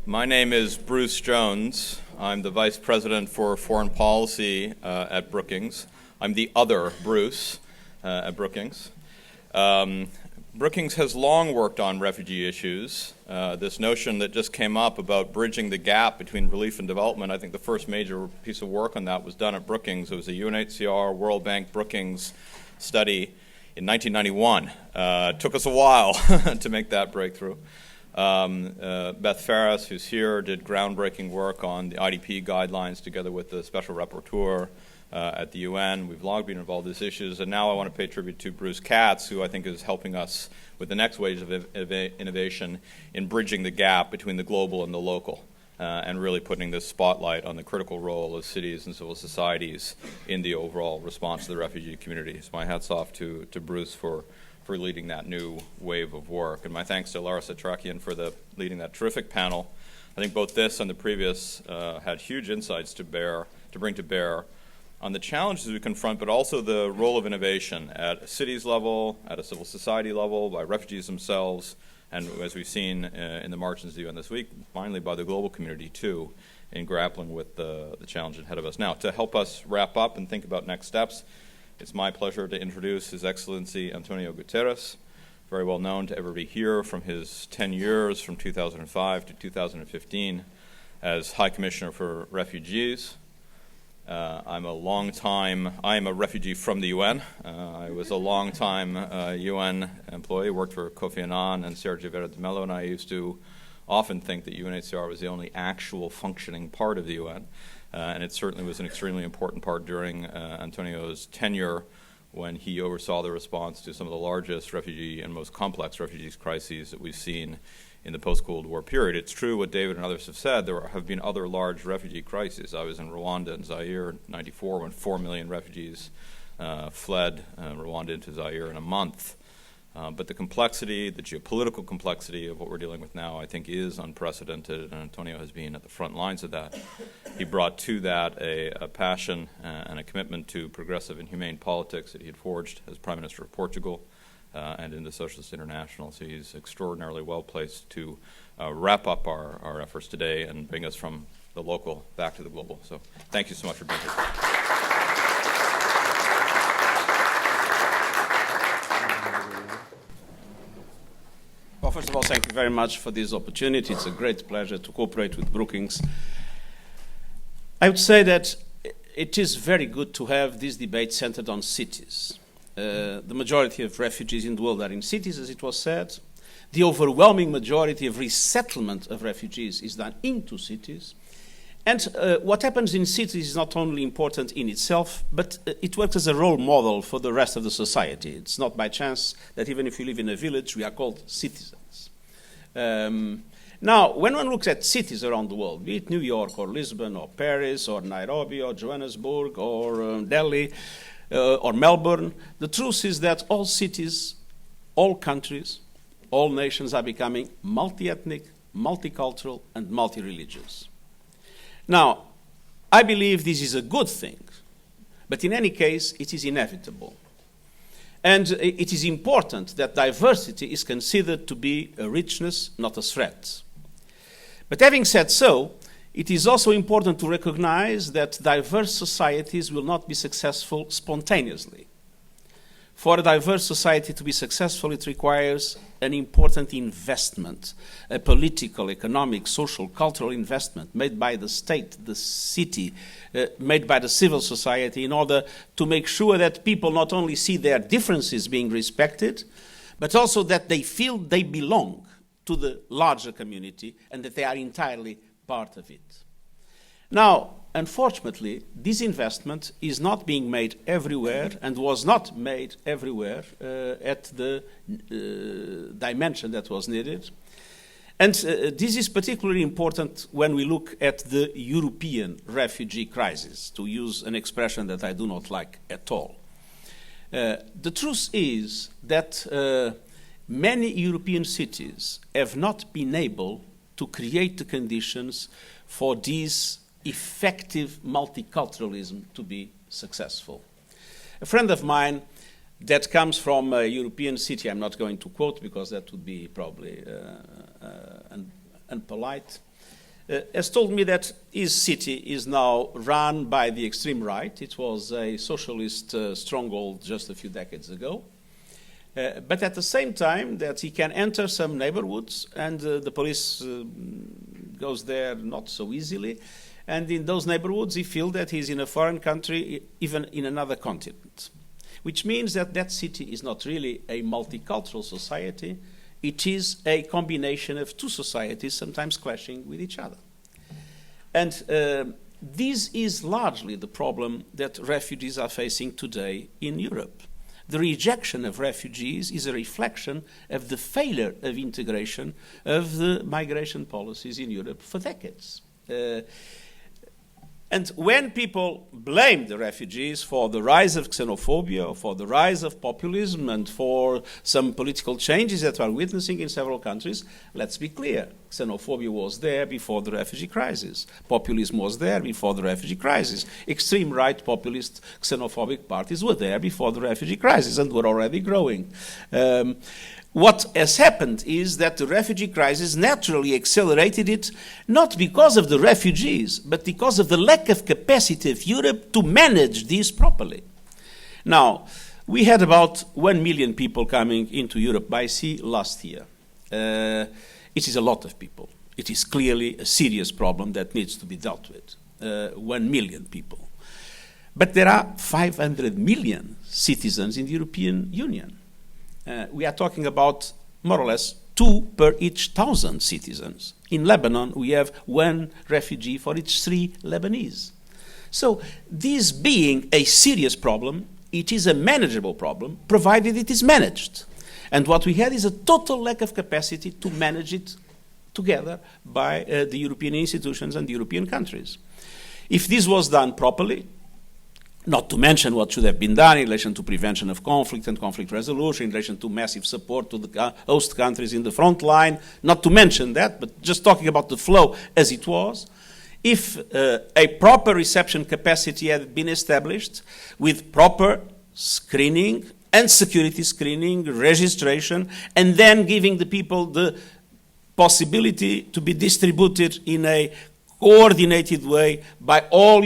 My name is Bruce Jones. I'm the Vice President for Foreign Policy at Brookings. I'm the other Bruce at Brookings. Brookings has long worked on refugee issues. This notion that just came up about bridging the gap between relief and development, I think the first major piece of work on that was done at Brookings. It was a UNHCR, World Bank, Brookings study in 1991. It took us a while to make that breakthrough. Beth Ferris, who's here, did groundbreaking work on the IDP guidelines together with the Special Rapporteur at the UN. We've long been involved in these issues, and now I want to pay tribute to Bruce Katz, who I think is helping us with the next waves of innovation in bridging the gap between the global and the local, and really putting this spotlight on the critical role of cities and civil societies in the overall response to the refugee community. So my hat's off to Bruce for leading that new wave of work. And my thanks to Lara Satrakian for leading that terrific panel. I think both this and the previous had huge insights to bring to bear on the challenges we confront, but also the role of innovation at a cities level, at a civil society level, by refugees themselves, and as we've seen in the marches of the UN this week, finally by the global community too, in grappling with the challenge ahead of us. Now, to help us wrap up and think about next steps, it's my pleasure to introduce His Excellency António Guterres, very well known to everybody here from his 10 years from 2005 to 2015 as High Commissioner for Refugees. I am a refugee from the UN. I was a long-time UN employee, worked for Kofi Annan and Sergio Vera de Mello, and I used to often think that UNHCR was the only actual functioning part of the UN. And it certainly was an extremely important part during Antonio's tenure when he oversaw the response to some of the largest refugee and most complex refugee crises that we've seen in the post-Cold War period. It's true what David and others have said. There have been other large refugee crises. I was in Rwanda and Zaire in '94 when 4 million refugees fled Rwanda into Zaire in a month. But the complexity, the geopolitical complexity of what we're dealing with now, I think is unprecedented, and Antonio has been at the front lines of that. He brought to that a passion and a commitment to progressive and humane politics that he had forged as Prime Minister of Portugal and in the Socialist International. So he's extraordinarily well placed to wrap up our efforts today and bring us from the local back to the global. So thank you so much for being here. Well, first of all, thank you very much for this opportunity. It's a great pleasure to cooperate with Brookings. I would say that it is very good to have this debate centered on cities. The majority of refugees in the world are in cities, as it was said. The overwhelming majority of resettlement of refugees is done into cities. And what happens in cities is not only important in itself, but it works as a role model for the rest of the society. It's not by chance that even if you live in a village, we are called citizens. Now, when one looks at cities around the world, be it New York or Lisbon or Paris or Nairobi or Johannesburg or Delhi or Melbourne, the truth is that all cities, all countries, all nations are becoming multi-ethnic, multicultural, and multi-religious. Now, I believe this is a good thing, but in any case, it is inevitable. And it is important that diversity is considered to be a richness, not a threat. But having said so, it is also important to recognize that diverse societies will not be successful spontaneously. For a diverse society to be successful, it requires an important investment, a political, economic, social, cultural investment made by the state, the city, made by the civil society in order to make sure that people not only see their differences being respected, but also that they feel they belong to the larger community and that they are entirely part of it. Now, unfortunately, this investment is not being made everywhere and was not made everywhere at the dimension that was needed. And this is particularly important when we look at the European refugee crisis, to use an expression that I do not like at all. The truth is that many European cities have not been able to create the conditions for this effective multiculturalism to be successful. A friend of mine that comes from a European city, I'm not going to quote because that would be probably unpolite, has told me that his city is now run by the extreme right. It was a socialist stronghold just a few decades ago. But at the same time that he can enter some neighborhoods and the police goes there not so easily. And in those neighborhoods he feels that he's in a foreign country, even in another continent. Which means that that city is not really a multicultural society. It is a combination of two societies sometimes clashing with each other. And this is largely the problem that refugees are facing today in Europe. The rejection of refugees is a reflection of the failure of integration of the migration policies in Europe for decades. And when people blame the refugees for the rise of xenophobia, or for the rise of populism, and for some political changes that we are witnessing in several countries, let's be clear. Xenophobia was there before the refugee crisis. Populism was there before the refugee crisis. Extreme right populist xenophobic parties were there before the refugee crisis and were already growing. What has happened is that the refugee crisis naturally accelerated it, not because of the refugees, but because of the lack of capacity of Europe to manage this properly. Now, we had about 1 million people coming into Europe by sea last year. It is a lot of people. It is clearly a serious problem that needs to be dealt with. 1 million people. But there are 500 million citizens in the European Union. We are talking about more or less 2 per each 1,000 citizens. In Lebanon, we have 1 refugee for each 3 Lebanese. So this being a serious problem, it is a manageable problem, provided it is managed. And what we had is a total lack of capacity to manage it together by the European institutions and the European countries. If this was done properly, not to mention what should have been done in relation to prevention of conflict and conflict resolution, in relation to massive support to the host countries in the front line, not to mention that, but just talking about the flow as it was, if a proper reception capacity had been established with proper screening and security screening, registration, and then giving the people the possibility to be distributed in a coordinated way by all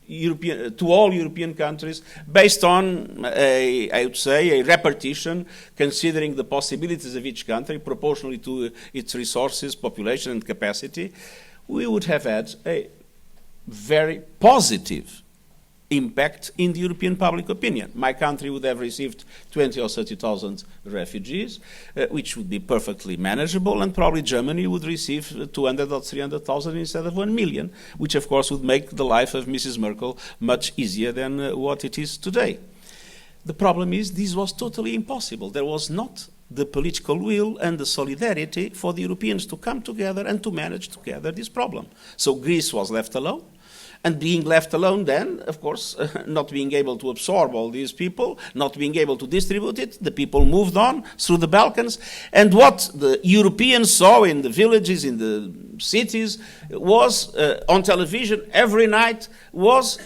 European countries based on, I would say, a repartition considering the possibilities of each country proportionally to its resources, population and capacity, we would have had a very positive impact in the European public opinion. My country would have received 20 or 30,000 refugees, which would be perfectly manageable, and probably Germany would receive 200 or 300,000 instead of 1 million, which of course would make the life of Mrs. Merkel much easier than what it is today. The problem is this was totally impossible. There was not the political will and the solidarity for the Europeans to come together and to manage together this problem. So Greece was left alone. And being left alone then, of course, not being able to absorb all these people, not being able to distribute it, the people moved on through the Balkans. And what the Europeans saw in the villages, in the cities, was on television every night was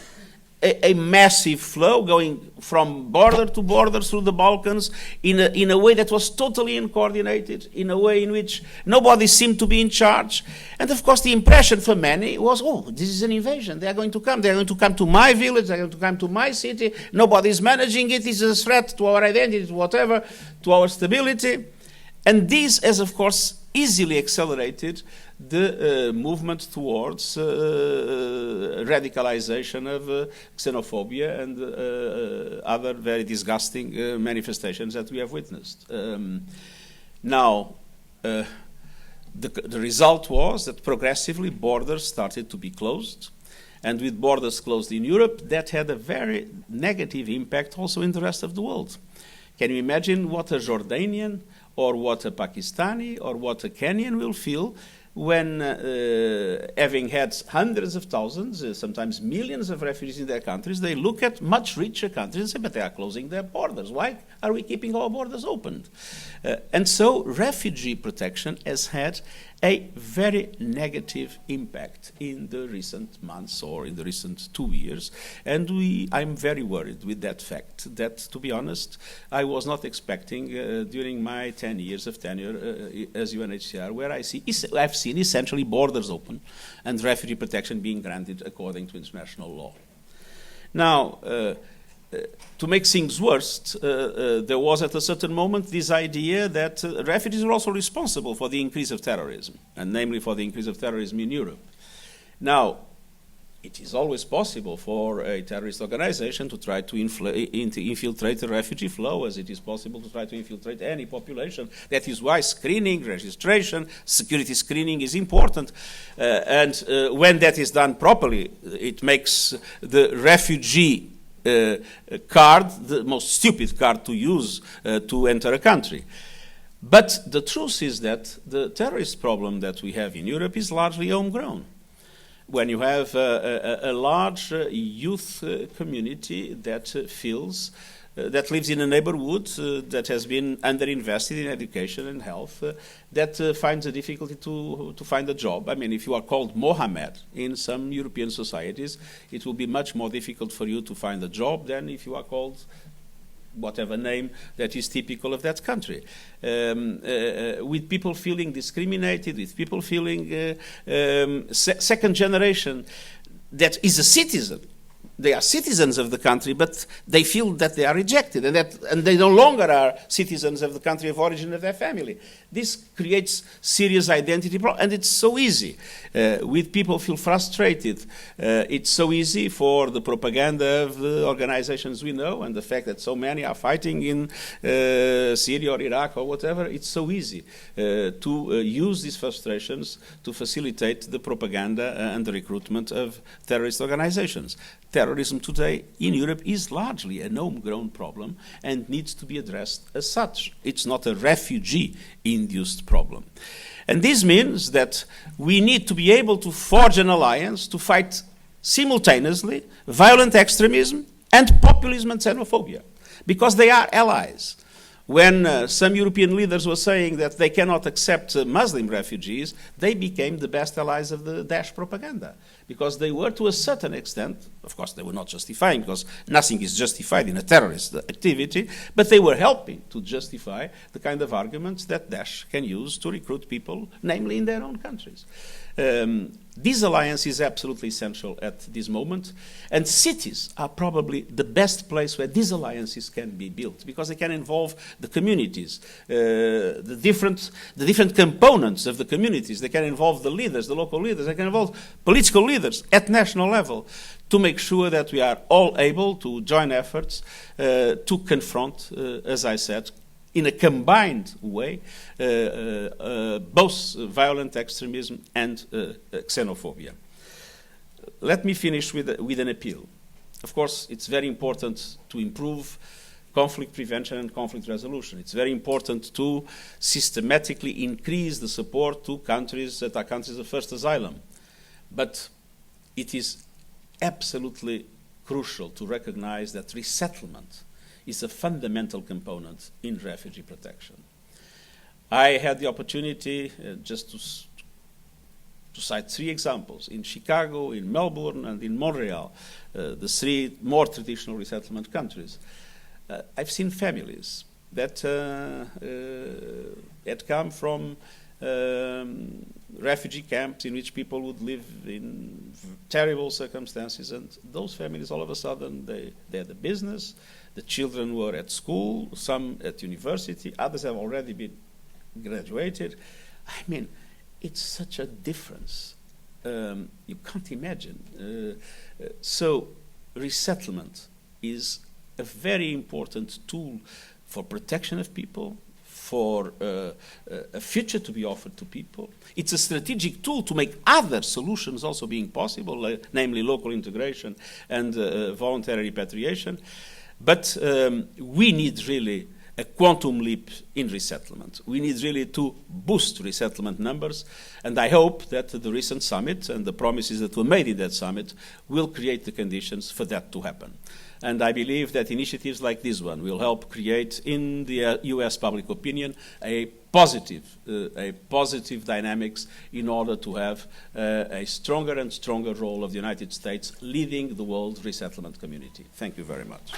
a massive flow going from border to border through the Balkans in a way that was totally uncoordinated, in a way in which nobody seemed to be in charge. And of course the impression for many was, oh, this is an invasion. They are going to come. They are going to come to my village. They are going to come to my city. Nobody is managing it. It's a threat to our identity, to whatever, to our stability. And this has, of course, easily accelerated the movement towards radicalization of xenophobia and other very disgusting manifestations that we have witnessed. Now, the result was that progressively borders started to be closed. And with borders closed in Europe, that had a very negative impact also in the rest of the world. Can you imagine what a Jordanian or what a Pakistani or what a Kenyan will feel when, having had hundreds of thousands, sometimes millions of refugees in their countries, they look at much richer countries and say, but they are closing their borders. Why are we keeping our borders open? And so refugee protection has had a very negative impact in the recent months or in the recent 2 years. And I'm very worried with that fact that, to be honest, I was not expecting during my 10 years of tenure as UNHCR, where I've seen essentially borders open and refugee protection being granted according to international law. Now, to make things worse, there was at a certain moment this idea that refugees are also responsible for the increase of terrorism, and namely for the increase of terrorism in Europe. Now, it is always possible for a terrorist organization to try to infiltrate the refugee flow, as it is possible to try to infiltrate any population. That is why screening, registration, security screening is important. And when that is done properly, it makes the refugee card the most stupid card to use to enter a country. But the truth is that the terrorist problem that we have in Europe is largely homegrown. When you have a large youth community that that lives in a neighborhood that has been underinvested in education and health, that finds a difficulty to find a job. I mean, if you are called Mohammed in some European societies, it will be much more difficult for you to find a job than if you are called whatever name that is typical of that country. With people feeling discriminated, with people feeling second generation that is a citizen. They are citizens of the country, but they feel that they are rejected and they no longer are citizens of the country of origin of their family. This creates serious identity problems, and it's so easy. With people feel frustrated, it's so easy for the propaganda of the organizations we know and the fact that so many are fighting in Syria or Iraq or whatever. It's so easy to use these frustrations to facilitate the propaganda and the recruitment of terrorist organizations. Terrorism today in Europe is largely a homegrown problem and needs to be addressed as such. It's not a refugee-induced problem. And this means that we need to be able to forge an alliance to fight simultaneously violent extremism and populism and xenophobia, because they are allies. When some European leaders were saying that they cannot accept Muslim refugees, they became the best allies of the Daesh propaganda, because they were, to a certain extent, of course they were not justifying, because nothing is justified in a terrorist activity, but they were helping to justify the kind of arguments that Daesh can use to recruit people, namely in their own countries. This alliance is absolutely essential at this moment, and cities are probably the best place where these alliances can be built, because they can involve the communities, the different components of the communities. They can involve the leaders, the local leaders. They can involve political leaders at national level to make sure that we are all able to join efforts to confront, as I said, in a combined way, both violent extremism and xenophobia. Let me finish with an appeal. Of course, it's very important to improve conflict prevention and conflict resolution. It's very important to systematically increase the support to countries that are countries of first asylum. But it is absolutely crucial to recognize that resettlement is a fundamental component in refugee protection. I had the opportunity just to cite 3 examples, in Chicago, in Melbourne, and in Montreal, the 3 more traditional resettlement countries. I've seen families that had come from refugee camps in which people would live in terrible circumstances, and those families all of a sudden, they had a business, the children were at school, some at university, others have already been graduated. I mean, it's such a difference. You can't imagine. So resettlement is a very important tool for protection of people, for a future to be offered to people. It's a strategic tool to make other solutions also being possible, namely local integration and voluntary repatriation. But we need really a quantum leap in resettlement. We need really to boost resettlement numbers, and I hope that the recent summit and the promises that were made in that summit will create the conditions for that to happen. And I believe that initiatives like this one will help create in the US public opinion a positive dynamics in order to have a stronger and stronger role of the United States leading the world resettlement community. Thank you very much.